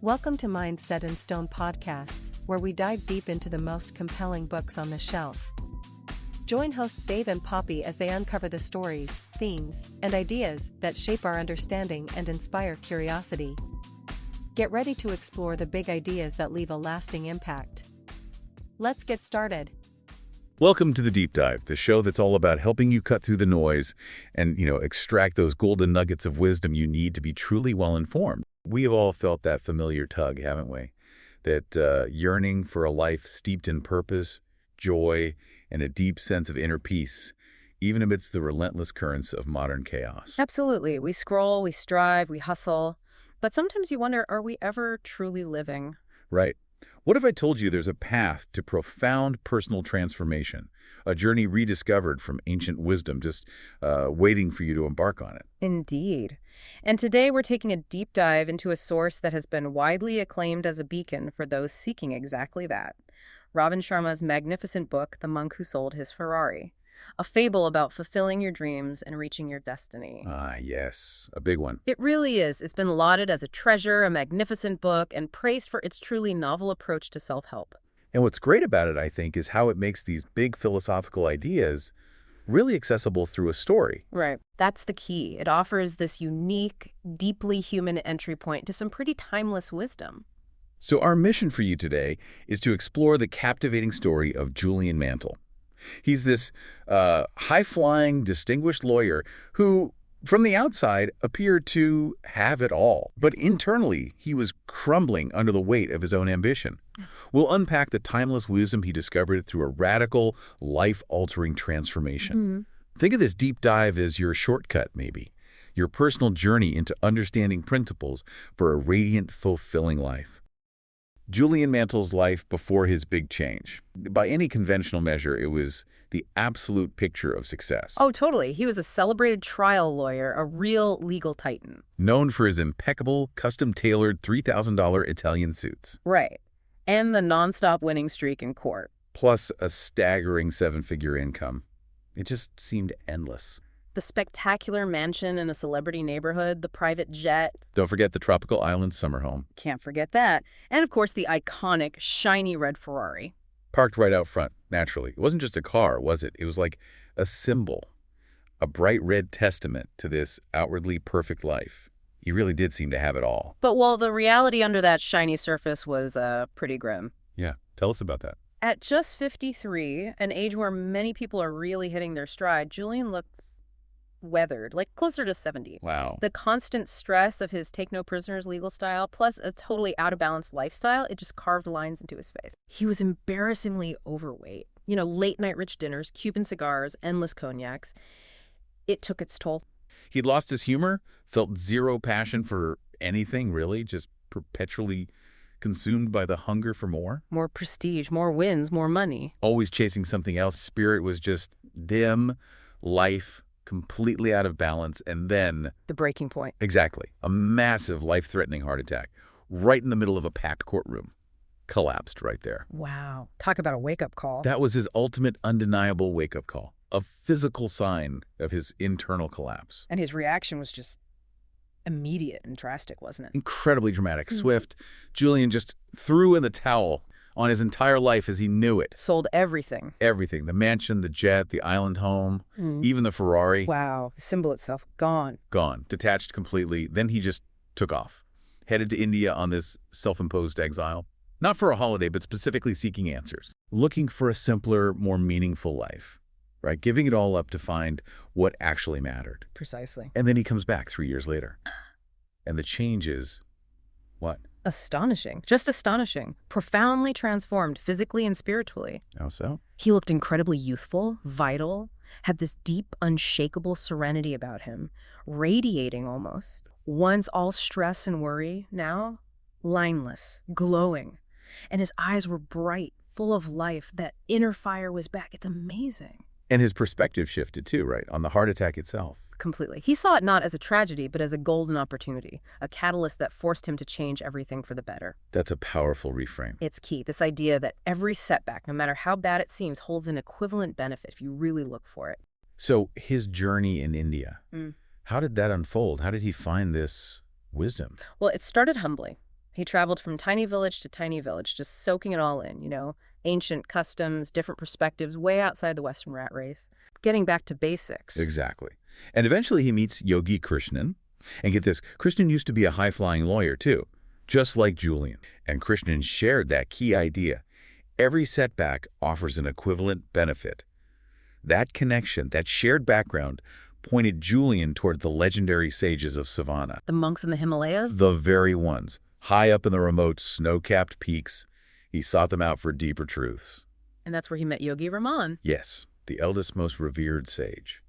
Welcome to Mind Set in Stone podcasts, where we dive deep into the most compelling books on the shelf. Join hosts Dave and Poppy as they uncover the stories, themes, and ideas that shape our understanding and inspire curiosity. Get ready to explore the big ideas that leave a lasting impact. Let's get started. Welcome to The Deep Dive, the show that's all about helping you cut through the noise and, extract those golden nuggets of wisdom you need to be truly well-informed. We have all felt that familiar tug, haven't we? That yearning for a life steeped in purpose, joy, and a deep sense of inner peace, even amidst the relentless currents of modern chaos. Absolutely. We scroll, we strive, we hustle. But sometimes you wonder, are we ever truly living? Right. What if I told you there's a path to profound personal transformation, a journey rediscovered from ancient wisdom, just waiting for you to embark on it? Indeed. And today we're taking a deep dive into a source that has been widely acclaimed as a beacon for those seeking exactly that. Robin Sharma's magnificent book, The Monk Who Sold His Ferrari, a fable about fulfilling your dreams and reaching your destiny. Ah, yes, a big one. It really is. It's been lauded as a treasure, a magnificent book, and praised for its truly novel approach to self-help. And what's great about it, I think, is how it makes these big philosophical ideas really accessible through a story. Right. That's the key. It offers this unique, deeply human entry point to some pretty timeless wisdom. So our mission for you today is to explore the captivating story of Julian Mantle. He's this high-flying, distinguished lawyer who, from the outside, appeared to have it all. But internally, he was crumbling under the weight of his own ambition. We'll unpack the timeless wisdom he discovered through a radical, life-altering transformation. Think of this deep dive as your shortcut, maybe, your personal journey into understanding principles for a radiant, fulfilling life. Julian Mantle's life before his big change. By any conventional measure, it was the absolute picture of success. Oh, totally. He was a celebrated trial lawyer, a real legal titan. Known for his impeccable, custom-tailored $3,000 Italian suits. Right. And the nonstop winning streak in court. Plus a staggering seven-figure income. It just seemed endless. The spectacular mansion in a celebrity neighborhood, the private jet. Don't forget the tropical island summer home. Can't forget that. And, of course, the iconic, shiny red Ferrari. Parked right out front, naturally. It wasn't just a car, was it? It was like a symbol, a bright red testament to this outwardly perfect life. He really did seem to have it all. But, well, the reality under that shiny surface was pretty grim. Yeah, tell us about that. At just 53, an age where many people are really hitting their stride, Julian looks weathered, like closer to 70. Wow. The constant stress of his take-no-prisoners legal style, plus a totally out-of-balance lifestyle, it just carved lines into his face. He was embarrassingly overweight. Late-night rich dinners, Cuban cigars, endless cognacs. It took its toll. He'd lost his humor, felt zero passion for anything, really, just perpetually consumed by the hunger for more. More prestige, more wins, more money. Always chasing something else. Spirit was just dim, life completely out of balance, and then... The breaking point. Exactly. A massive, life-threatening heart attack, right in the middle of a packed courtroom. Collapsed right there. Wow. Talk about a wake-up call. That was his ultimate, undeniable wake-up call. A physical sign of his internal collapse. And his reaction was just immediate and drastic, wasn't it? Incredibly dramatic. Swift. Julian just threw in the towel on his entire life as he knew it. Sold everything. Everything. The mansion, the jet, the island home, even the Ferrari. Wow. The symbol itself, gone. Gone. Detached completely. Then he just took off. Headed to India on this self-imposed exile. Not for a holiday, but specifically seeking answers. Looking for a simpler, more meaningful life. Right? Giving it all up to find what actually mattered. Precisely. And then he comes back 3 years later. And the change is... what? Astonishing. Just astonishing. Profoundly transformed physically and spiritually. How so? He looked incredibly youthful, vital, had this deep, unshakable serenity about him, radiating almost. Once all stress and worry, now lineless, glowing. And his eyes were bright, full of life. That inner fire was back. It's amazing. And his perspective shifted too, right? On the heart attack itself. Completely. He saw it not as a tragedy, but as a golden opportunity, a catalyst that forced him to change everything for the better. That's a powerful reframe. It's key, this idea that every setback, no matter how bad it seems, holds an equivalent benefit if you really look for it. So his journey in India, how did that unfold? How did he find this wisdom? Well, it started humbly. He traveled from tiny village to tiny village, just soaking it all in, ancient customs, different perspectives, way outside the Western rat race. Getting back to basics. Exactly. And eventually he meets Yogi Krishnan. And get this, Krishnan used to be a high-flying lawyer too, just like Julian. And Krishnan shared that key idea. Every setback offers an equivalent benefit. That connection, that shared background, pointed Julian toward the legendary sages of Savannah. The monks in the Himalayas? The very ones. High up in the remote snow-capped peaks, he sought them out for deeper truths. And that's where he met Yogi Raman. Yes, the eldest, most revered sage.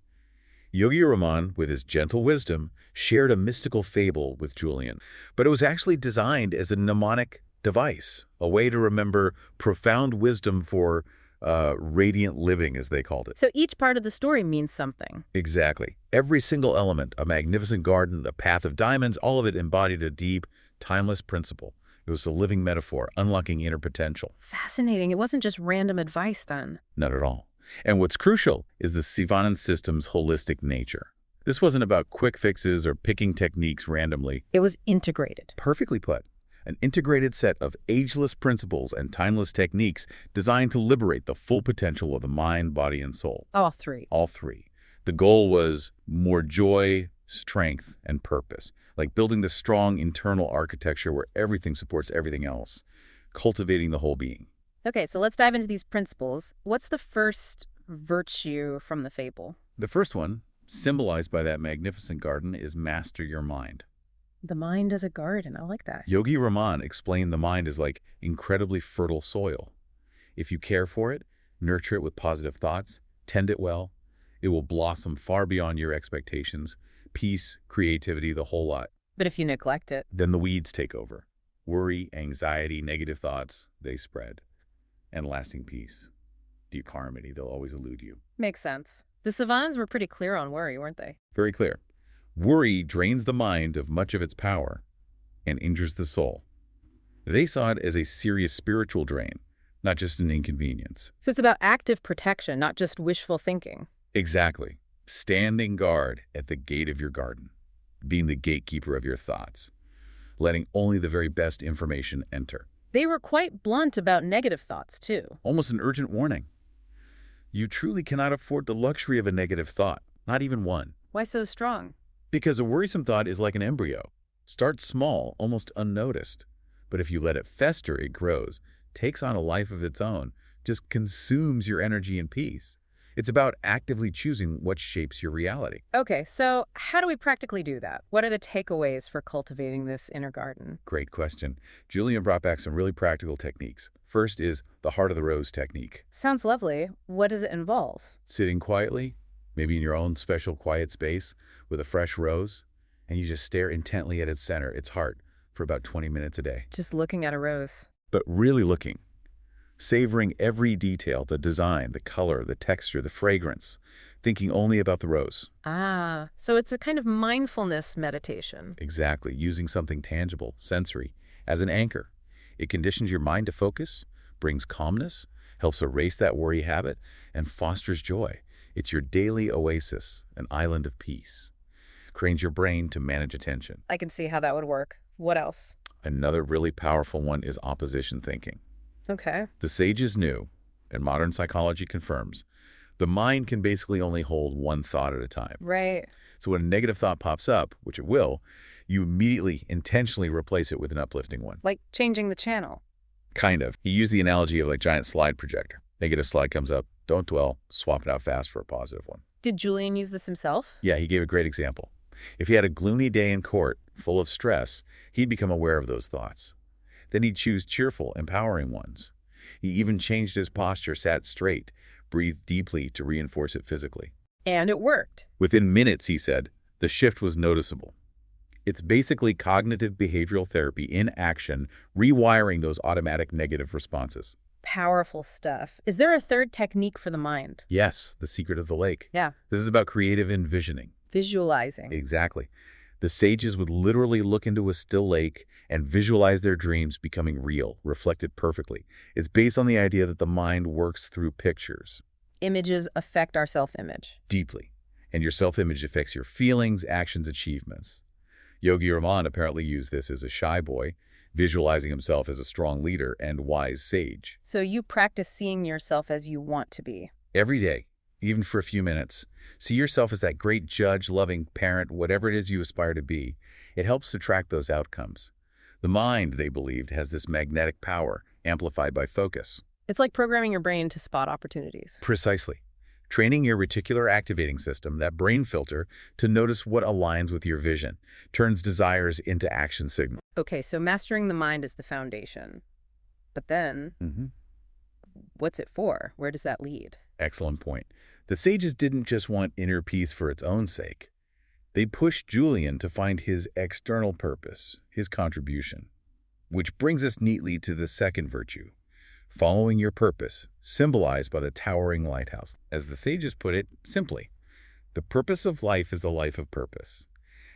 Yogi Raman, with his gentle wisdom, shared a mystical fable with Julian. But it was actually designed as a mnemonic device, a way to remember profound wisdom for radiant living, as they called it. So each part of the story means something. Exactly. Every single element, a magnificent garden, a path of diamonds, all of it embodied a deep, timeless principle. It was a living metaphor, unlocking inner potential. Fascinating. It wasn't just random advice then. Not at all. And what's crucial is the Sivanan system's holistic nature. This wasn't about quick fixes or picking techniques randomly. It was integrated. Perfectly put. An integrated set of ageless principles and timeless techniques designed to liberate the full potential of the mind, body, and soul. All three. All three. The goal was more joy, strength, and purpose, like building the strong internal architecture where everything supports everything else, cultivating the whole being. Okay, so let's dive into these principles. What's the first virtue from the fable? The first one, symbolized by that magnificent garden, is master your mind. The mind as a garden. I like that. Yogi Raman explained the mind is like incredibly fertile soil. If you care for it, nurture it with positive thoughts, tend it well, it will blossom far beyond your expectations. Peace, creativity, the whole lot. But if you neglect it? Then the weeds take over. Worry, anxiety, negative thoughts, they spread. And lasting peace, deep harmony, they'll always elude you. Makes sense. The Savannahs were pretty clear on worry, weren't they? Very clear. Worry drains the mind of much of its power and injures the soul. They saw it as a serious spiritual drain, not just an inconvenience. So it's about active protection, not just wishful thinking. Exactly. Standing guard at the gate of your garden, being the gatekeeper of your thoughts, letting only the very best information enter. They were quite blunt about negative thoughts, too. Almost an urgent warning. You truly cannot afford the luxury of a negative thought, not even one. Why so strong? Because a worrisome thought is like an embryo. Starts small, almost unnoticed. But if you let it fester, it grows, takes on a life of its own, just consumes your energy and peace. It's about actively choosing what shapes your reality. Okay, so how do we practically do that? What are the takeaways for cultivating this inner garden? Great question. Julian brought back some really practical techniques. First is the heart of the rose technique. Sounds lovely. What does it involve? Sitting quietly, maybe in your own special quiet space with a fresh rose, and you just stare intently at its center, its heart, for about 20 minutes a day. Just looking at a rose. But really looking. Savoring every detail, the design, the color, the texture, the fragrance, thinking only about the rose. Ah, so it's a kind of mindfulness meditation. Exactly, using something tangible, sensory, as an anchor. It conditions your mind to focus, brings calmness, helps erase that worry habit, and fosters joy. It's your daily oasis, an island of peace. Trains your brain to manage attention. I can see how that would work. What else? Another really powerful one is opposition thinking. Okay. The sages knew, and modern psychology confirms, the mind can basically only hold one thought at a time. Right. So when a negative thought pops up, which it will, you immediately, intentionally replace it with an uplifting one. Like changing the channel. Kind of. He used the analogy of like giant slide projector. Negative slide comes up, don't dwell, swap it out fast for a positive one. Did Julian use this himself? Yeah, he gave a great example. If he had a gloomy day in court, full of stress, he'd become aware of those thoughts. Then he'd choose cheerful, empowering ones. He even changed his posture, sat straight, breathed deeply to reinforce it physically. And it worked. Within minutes, he said, the shift was noticeable. It's basically cognitive behavioral therapy in action, rewiring those automatic negative responses. Powerful stuff. Is there a third technique for the mind? Yes, the secret of the lake. Yeah. This is about creative envisioning. Visualizing. Exactly. The sages would literally look into a still lake and visualize their dreams becoming real, reflected perfectly. It's based on the idea that the mind works through pictures. Images affect our self-image. Deeply. And your self-image affects your feelings, actions, achievements. Yogi Raman apparently used this as a shy boy, visualizing himself as a strong leader and wise sage. So you practice seeing yourself as you want to be. Every day, even for a few minutes, see yourself as that great judge, loving parent, whatever it is you aspire to be. It helps to track those outcomes. The mind, they believed, has this magnetic power, amplified by focus. It's like programming your brain to spot opportunities. Precisely. Training your reticular activating system, that brain filter, to notice what aligns with your vision, turns desires into action signals. Okay, so mastering the mind is the foundation. But then, what's it for? Where does that lead? Excellent point. The sages didn't just want inner peace for its own sake. They pushed Julian to find his external purpose, his contribution. Which brings us neatly to the second virtue, following your purpose, symbolized by the towering lighthouse. As the sages put it, simply, the purpose of life is a life of purpose.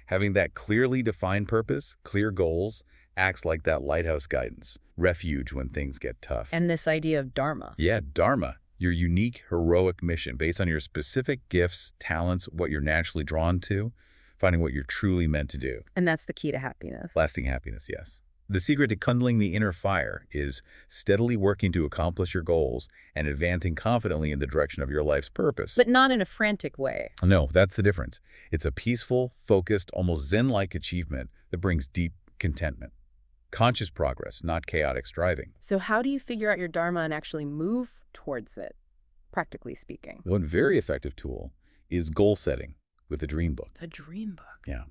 Having that clearly defined purpose, clear goals, acts like that lighthouse guidance, refuge when things get tough. And this idea of dharma. Yeah, dharma, your unique, heroic mission based on your specific gifts, talents, what you're naturally drawn to, finding what you're truly meant to do. And that's the key to happiness. Lasting happiness, yes. The secret to kindling the inner fire is steadily working to accomplish your goals and advancing confidently in the direction of your life's purpose. But not in a frantic way. No, that's the difference. It's a peaceful, focused, almost Zen-like achievement that brings deep contentment. Conscious progress, not chaotic striving. So how do you figure out your dharma and actually move towards it, practically speaking? One very effective tool is goal setting with the dream book. The dream book. Yeah.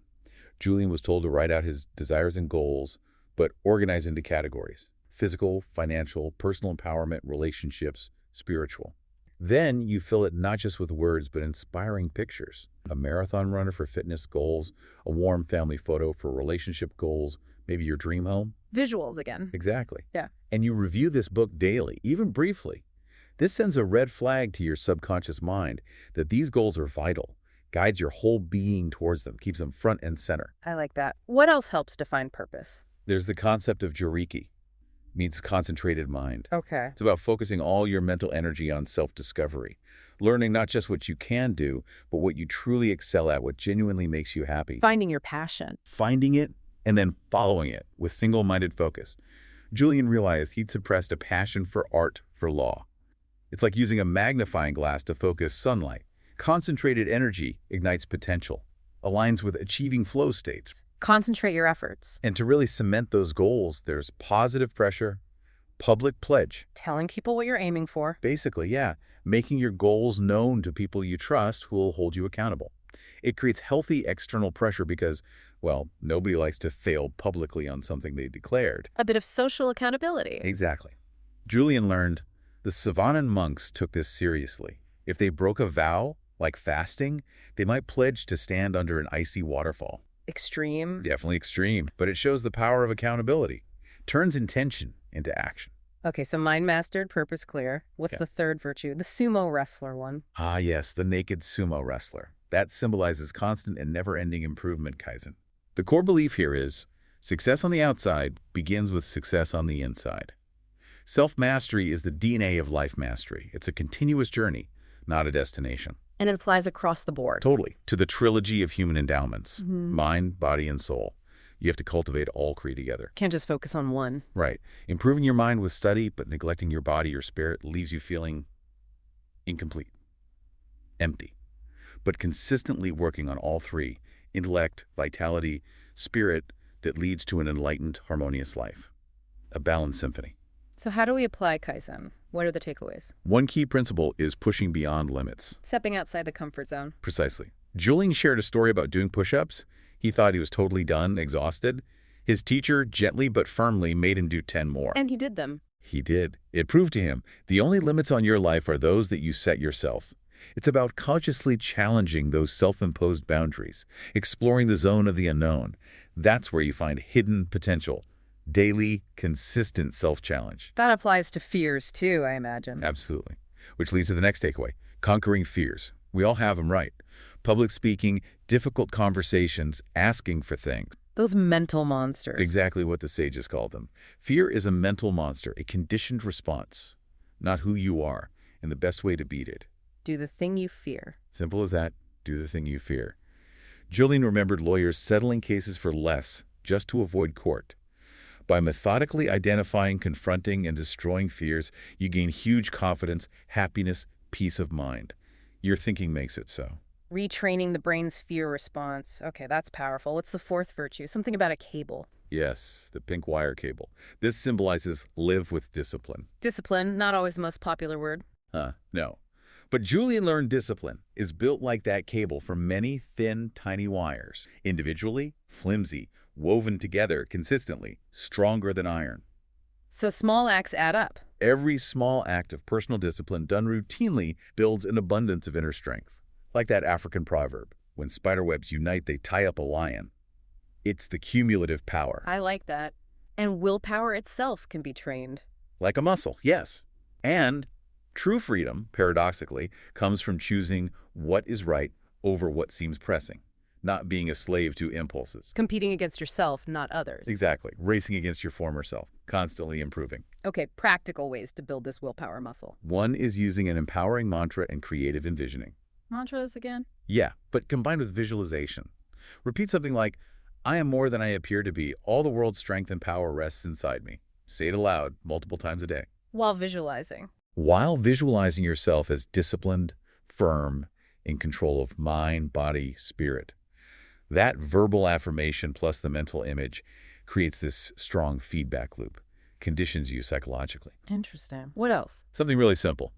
Julian was told to write out his desires and goals, but organize into categories: physical, financial, personal empowerment, relationships, spiritual. Then you fill it not just with words, but inspiring pictures. A marathon runner for fitness goals, a warm family photo for relationship goals, maybe your dream home. Visuals again. Exactly. Yeah. And you review this book daily, even briefly. This sends a red flag to your subconscious mind that these goals are vital, guides your whole being towards them, keeps them front and center. I like that. What else helps define purpose? There's the concept of joriki, means concentrated mind. Okay. It's about focusing all your mental energy on self-discovery, learning not just what you can do, but what you truly excel at, what genuinely makes you happy. Finding your passion. Finding it and then following it with single-minded focus. Julian realized he'd suppressed a passion for art, for law. It's like using a magnifying glass to focus sunlight. Concentrated energy ignites potential, aligns with achieving flow states. Concentrate your efforts. And to really cement those goals, there's positive pressure, public pledge. Telling people what you're aiming for. Basically, yeah, making your goals known to people you trust who will hold you accountable. It creates healthy external pressure because, well, nobody likes to fail publicly on something they declared. A bit of social accountability. Exactly. Julian learned the Savanan monks took this seriously. If they broke a vow, like fasting, they might pledge to stand under an icy waterfall. Extreme. Definitely extreme, but it shows the power of accountability. Turns intention into action. Okay, so mind mastered, purpose clear. What's the third virtue? The sumo wrestler one. Ah, yes, the naked sumo wrestler. That symbolizes constant and never-ending improvement, Kaizen. The core belief here is success on the outside begins with success on the inside. Self-mastery is the DNA of life mastery. It's a continuous journey, not a destination. And it applies across the board. Totally. To the trilogy of human endowments, mind, body, and soul. You have to cultivate all three together. Can't just focus on one. Right. Improving your mind with study, but neglecting your body or spirit leaves you feeling incomplete, empty. But consistently working on all three, intellect, vitality, spirit, that leads to an enlightened, harmonious life. A balanced symphony. So how do we apply Kaizen? What are the takeaways? One key principle is pushing beyond limits. Stepping outside the comfort zone. Precisely. Julian shared a story about doing push-ups. He thought he was totally done, exhausted. His teacher gently but firmly made him do 10 more. And he did them. He did. It proved to him the only limits on your life are those that you set yourself. It's about consciously challenging those self-imposed boundaries, exploring the zone of the unknown. That's where you find hidden potential. Daily, consistent self-challenge. That applies to fears too, I imagine. Absolutely. Which leads to the next takeaway, conquering fears. We all have them, right? Public speaking, difficult conversations, asking for things. Those mental monsters. Exactly what the sages called them. Fear is a mental monster, a conditioned response, not who you are, and the best way to beat it. Do the thing you fear. Simple as that. Do the thing you fear. Julian remembered lawyers settling cases for less just to avoid court. By methodically identifying, confronting, and destroying fears, you gain huge confidence, happiness, peace of mind. Your thinking makes it so. Retraining the brain's fear response. Okay, that's powerful. What's the fourth virtue? Something about a cable. Yes, the pink wire cable. This symbolizes live with discipline. Discipline, not always the most popular word. No. But Julian learned discipline is built like that cable from many thin, tiny wires. Individually, flimsy, woven together consistently, stronger than iron. So small acts add up. Every small act of personal discipline done routinely builds an abundance of inner strength. Like that African proverb, when spiderwebs unite, they tie up a lion. It's the cumulative power. I like that. And willpower itself can be trained. Like a muscle, yes. And true freedom, paradoxically, comes from choosing what is right over what seems pressing, not being a slave to impulses. Competing against yourself, not others. Exactly. Racing against your former self, constantly improving. Okay, practical ways to build this willpower muscle. One is using an empowering mantra and creative envisioning. Mantras again? Yeah, but combined with visualization. Repeat something like, I am more than I appear to be. All the world's strength and power rests inside me. Say it aloud multiple times a day. While visualizing. While visualizing yourself as disciplined, firm, in control of mind, body, spirit. That verbal affirmation plus the mental image creates this strong feedback loop, conditions you psychologically. Interesting. What else? Something really simple.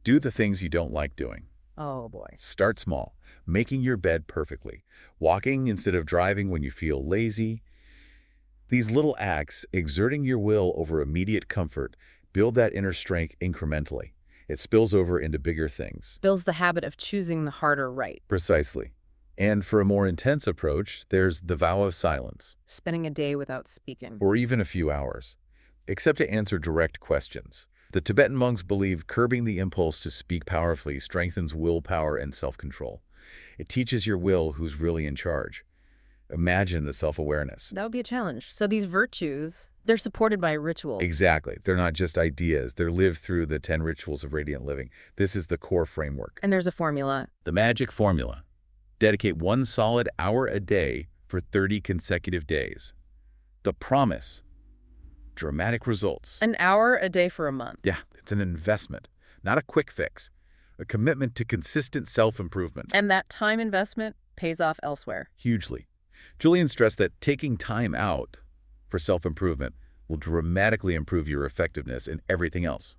Do the things you don't like doing. Oh, boy. Start small, making your bed perfectly, walking instead of driving when you feel lazy. These little acts, exerting your will over immediate comfort, build that inner strength incrementally. It spills over into bigger things. Builds the habit of choosing the harder right. Precisely. And for a more intense approach, there's the vow of silence. Spending a day without speaking. Or even a few hours, except to answer direct questions. The Tibetan monks believe curbing the impulse to speak powerfully strengthens willpower and self-control. It teaches your will who's really in charge. Imagine the self-awareness. That would be a challenge. So these virtues, they're supported by rituals. Exactly. They're not just ideas. They're lived through the 10 rituals of radiant living. This is the core framework. And there's a formula. The magic formula. Dedicate 1 solid hour a day for 30 consecutive days. The promise. Dramatic results. An hour a day for a month. Yeah, it's an investment, not a quick fix. A commitment to consistent self-improvement. And that time investment pays off elsewhere. Hugely. Julian stressed that taking time out for self-improvement will dramatically improve your effectiveness in everything else.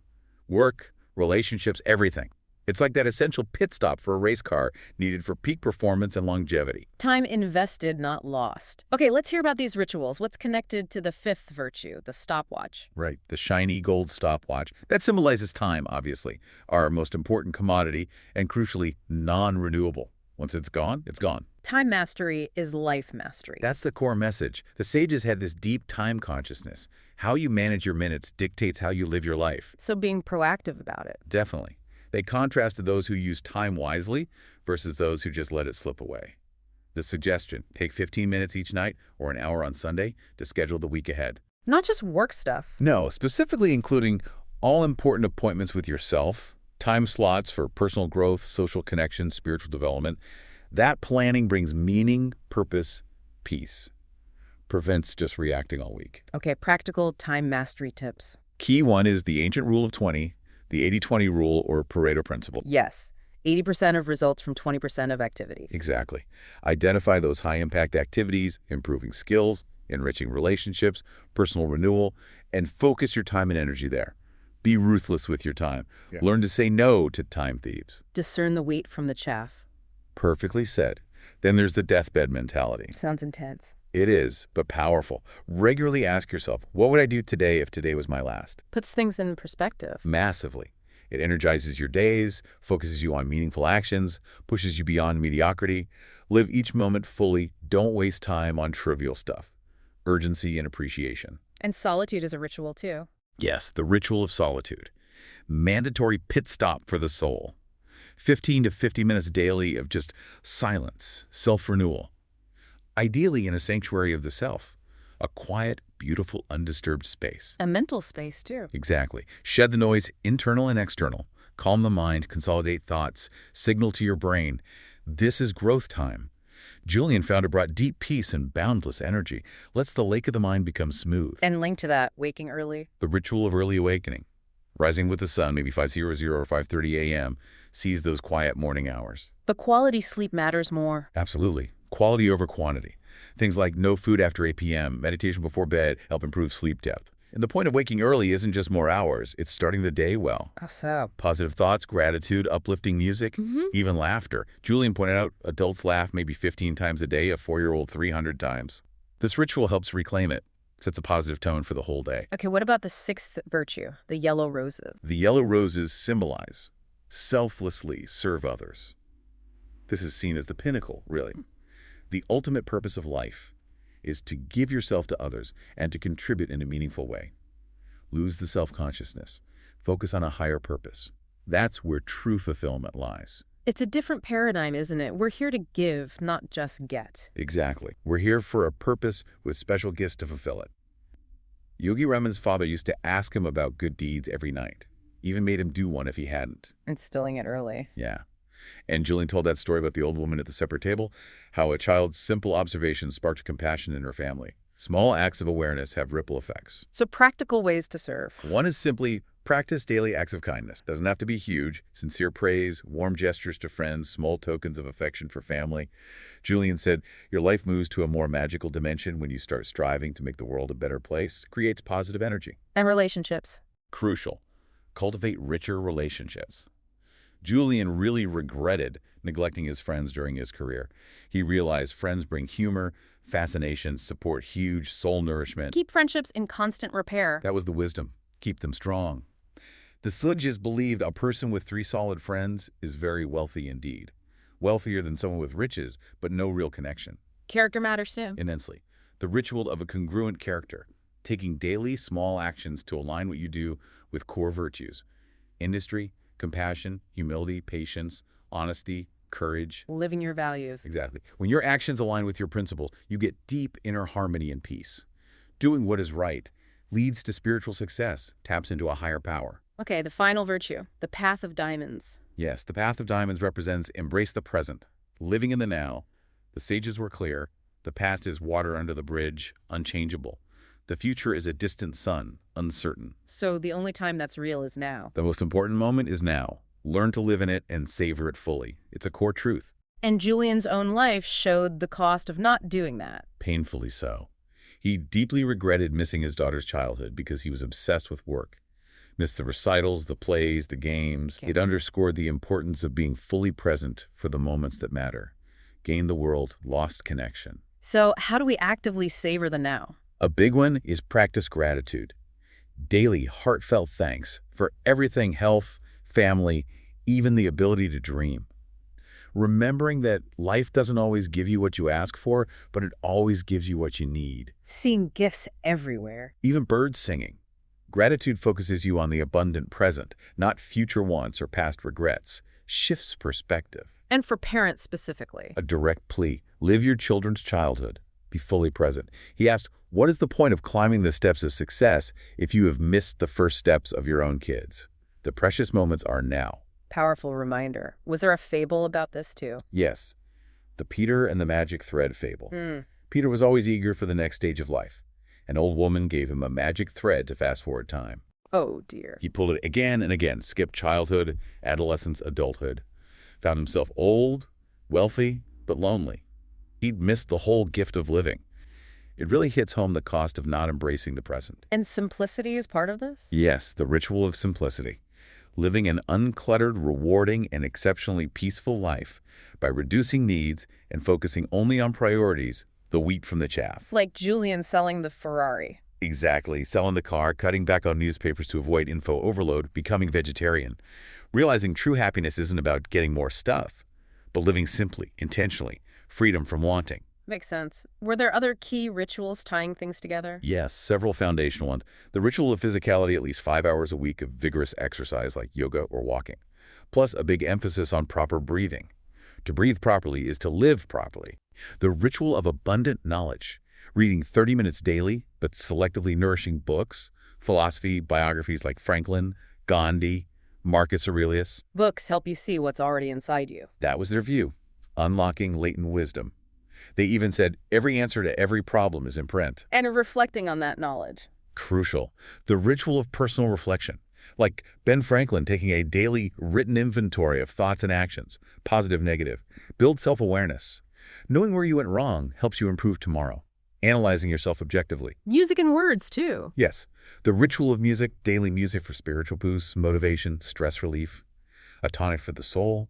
Work, relationships, everything. It's like that essential pit stop for a race car needed for peak performance and longevity. Time invested, not lost. Okay, let's hear about these rituals. What's connected to the fifth virtue, the stopwatch? Right, the shiny gold stopwatch. That symbolizes time, obviously, our most important commodity and crucially non-renewable. Once it's gone, it's gone. Time mastery is life mastery. That's the core message. The sages had this deep time consciousness. How you manage your minutes dictates how you live your life. So being proactive about it. Definitely. They contrasted those who use time wisely versus those who just let it slip away. The suggestion, take 15 minutes each night or an hour on Sunday to schedule the week ahead. Not just work stuff. No, specifically including all important appointments with yourself, time slots for personal growth, social connections, spiritual development. That planning brings meaning, purpose, peace. Prevents just reacting all week. Okay, practical time mastery tips. Key one is the ancient rule of 20, the 80-20 rule or Pareto principle. Yes, 80% of results from 20% of activities. Exactly. Identify those high-impact activities, improving skills, enriching relationships, personal renewal, and focus your time and energy there. Be ruthless with your time. Yeah. Learn to say no to time thieves. Discern the wheat from the chaff. Perfectly said. Then there's the deathbed mentality. Sounds intense. It is, but powerful. Regularly ask yourself, what would I do today if today was my last? Puts things in perspective. Massively. It energizes your days, focuses you on meaningful actions, pushes you beyond mediocrity. Live each moment fully. Don't waste time on trivial stuff. Urgency and appreciation. And solitude is a ritual too. Yes, the ritual of solitude. Mandatory pit stop for the soul. 15 to 50 minutes daily of just silence, self-renewal. Ideally in a sanctuary of the self. A quiet, beautiful, undisturbed space. A mental space too. Exactly. Shed the noise, internal and external. Calm the mind, consolidate thoughts, signal to your brain. This is growth time. Julian found it brought deep peace and boundless energy, lets the lake of the mind become smooth. And linked to that, waking early. The ritual of early awakening, rising with the sun, maybe 5:00 or 5:30 a.m., sees those quiet morning hours. But quality sleep matters more. Absolutely. Quality over quantity. Things like no food after 8 p.m., meditation before bed help improve sleep depth. And the point of waking early isn't just more hours, it's starting the day well. How so? Positive thoughts, gratitude, uplifting music, even laughter. Julian pointed out adults laugh maybe 15 times a day, a 4-year-old 300 times. This ritual helps reclaim it, sets a positive tone for the whole day. Okay, what about the sixth virtue, the yellow roses? The yellow roses symbolize selflessly serve others. This is seen as the pinnacle, really. The ultimate purpose of life is to give yourself to others and to contribute in a meaningful way. Lose the self-consciousness. Focus on a higher purpose. That's where true fulfillment lies. It's a different paradigm, isn't it? We're here to give, not just get. Exactly. We're here for a purpose with special gifts to fulfill it. Yogi Raman's father used to ask him about good deeds every night. Even made him do one if he hadn't. Instilling it early. Yeah. And Julian told that story about the old woman at the supper table, how a child's simple observation sparked compassion in her family. Small acts of awareness have ripple effects. So practical ways to serve. One is simply practice daily acts of kindness. Doesn't have to be huge. Sincere praise, warm gestures to friends, small tokens of affection for family. Julian said, your life moves to a more magical dimension when you start striving to make the world a better place. Creates positive energy. And relationships. Crucial. Cultivate richer relationships. Julian really regretted neglecting his friends during his career. He realized friends bring humor, fascination, support, huge soul nourishment. Keep friendships in constant repair. That was the wisdom. Keep them strong. The sages believed a person with 3 solid friends is very wealthy indeed. Wealthier than someone with riches, but no real connection. Character matters too. Immensely. The ritual of a congruent character. Taking daily small actions to align what you do with core virtues. Industry, compassion, humility, patience, honesty, courage. Living your values. Exactly. When your actions align with your principles, you get deep inner harmony and peace. Doing what is right leads to spiritual success, taps into a higher power. Okay, the final virtue, the path of diamonds. Yes, the path of diamonds represents embrace the present, living in the now. The sages were clear. The past is water under the bridge, unchangeable. The future is a distant sun, uncertain. So the only time that's real is now. The most important moment is now. Learn to live in it and savor it fully. It's a core truth. And Julian's own life showed the cost of not doing that. Painfully so. He deeply regretted missing his daughter's childhood because he was obsessed with work. Missed the recitals, the plays, the games. It underscored the importance of being fully present for the moments that matter. Gained the world, lost connection. So how do we actively savor the now? A big one is practice gratitude. Daily, heartfelt thanks for everything: health, family, even the ability to dream. Remembering that life doesn't always give you what you ask for, but it always gives you what you need. Seeing gifts everywhere. Even birds singing. Gratitude focuses you on the abundant present, not future wants or past regrets. Shifts perspective. And for parents specifically. A direct plea. Live your children's childhood. Be fully present. He asked, what is the point of climbing the steps of success if you have missed the first steps of your own kids? The precious moments are now. Powerful reminder. Was there a fable about this too? Yes. The Peter and the Magic Thread fable. Peter was always eager for the next stage of life. An old woman gave him a magic thread to fast forward time. Oh, dear. He pulled it again and again, skipped childhood, adolescence, adulthood. Found himself old, wealthy, but lonely. He'd missed the whole gift of living. It really hits home the cost of not embracing the present. And simplicity is part of this? Yes, the ritual of simplicity. Living an uncluttered, rewarding, and exceptionally peaceful life by reducing needs and focusing only on priorities, the wheat from the chaff. Like Julian selling the Ferrari. Exactly. Selling the car, cutting back on newspapers to avoid info overload, becoming vegetarian. Realizing true happiness isn't about getting more stuff, but living simply, intentionally, freedom from wanting. Makes sense. Were there other key rituals tying things together? Yes, several foundational ones. The ritual of physicality, at least 5 hours a week of vigorous exercise like yoga or walking. Plus a big emphasis on proper breathing. To breathe properly is to live properly. The ritual of abundant knowledge. Reading 30 minutes daily, but selectively nourishing books, philosophy, biographies like Franklin, Gandhi, Marcus Aurelius. Books help you see what's already inside you. That was their view. Unlocking latent wisdom. They even said every answer to every problem is in print. And reflecting on that knowledge. Crucial. The ritual of personal reflection. Like Ben Franklin taking a daily written inventory of thoughts and actions, positive, negative. Build self-awareness. Knowing where you went wrong helps you improve tomorrow. Analyzing yourself objectively. Music and words, too. Yes. The ritual of music, daily music for spiritual boosts, motivation, stress relief, a tonic for the soul,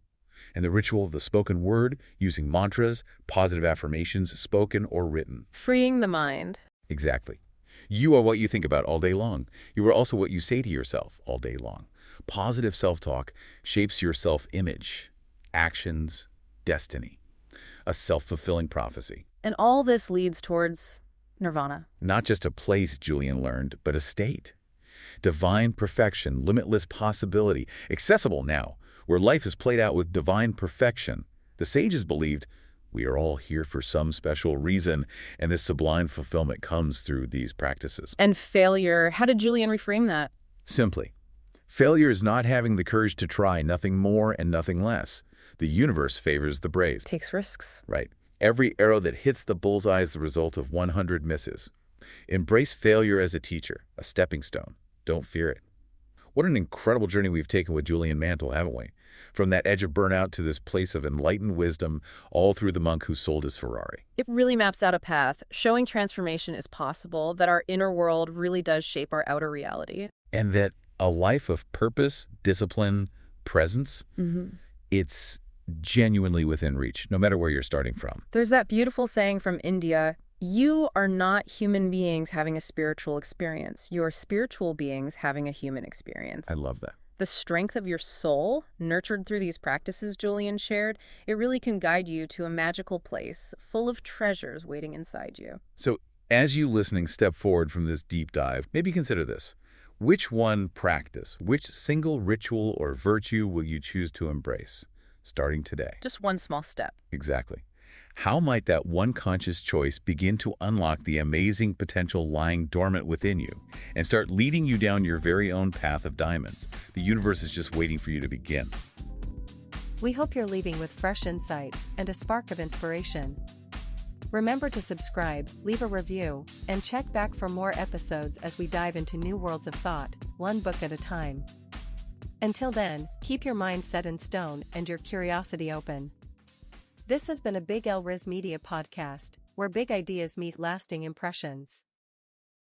and the ritual of the spoken word, using mantras, positive affirmations, spoken or written. Freeing the mind. Exactly. You are what you think about all day long. You are also what you say to yourself all day long. Positive self-talk shapes your self-image, actions, destiny. A self-fulfilling prophecy. And all this leads towards nirvana. Not just a place, Julian learned, but a state. Divine perfection, limitless possibility, accessible now, where life is played out with divine perfection. The sages believed we are all here for some special reason, and this sublime fulfillment comes through these practices. And failure, how did Julian reframe that? Simply, failure is not having the courage to try, nothing more and nothing less. The universe favors the brave. Takes risks. Right. Every arrow that hits the bullseye is the result of 100 misses. Embrace failure as a teacher, a stepping stone. Don't fear it. What an incredible journey we've taken with Julian Mantle, haven't we? From that edge of burnout to this place of enlightened wisdom, all through the monk who sold his Ferrari. It really maps out a path, showing transformation is possible, that our inner world really does shape our outer reality. And that a life of purpose, discipline, presence, it's genuinely within reach, no matter where you're starting from. There's that beautiful saying from India, you are not human beings having a spiritual experience. You are spiritual beings having a human experience. I love that. The strength of your soul, nurtured through these practices Julian shared, it really can guide you to a magical place full of treasures waiting inside you. So as you listening step forward from this deep dive, maybe consider this. Which one practice, which single ritual or virtue will you choose to embrace, starting today? Just one small step. Exactly. How might that one conscious choice begin to unlock the amazing potential lying dormant within you and start leading you down your very own path of diamonds? The universe is just waiting for you to begin. We hope you're leaving with fresh insights and a spark of inspiration. Remember to subscribe, leave a review, and check back for more episodes as we dive into new worlds of thought, one book at a time. Until then, keep your mind set in stone and your curiosity open. This has been a Big L Riz Media podcast, where big ideas meet lasting impressions.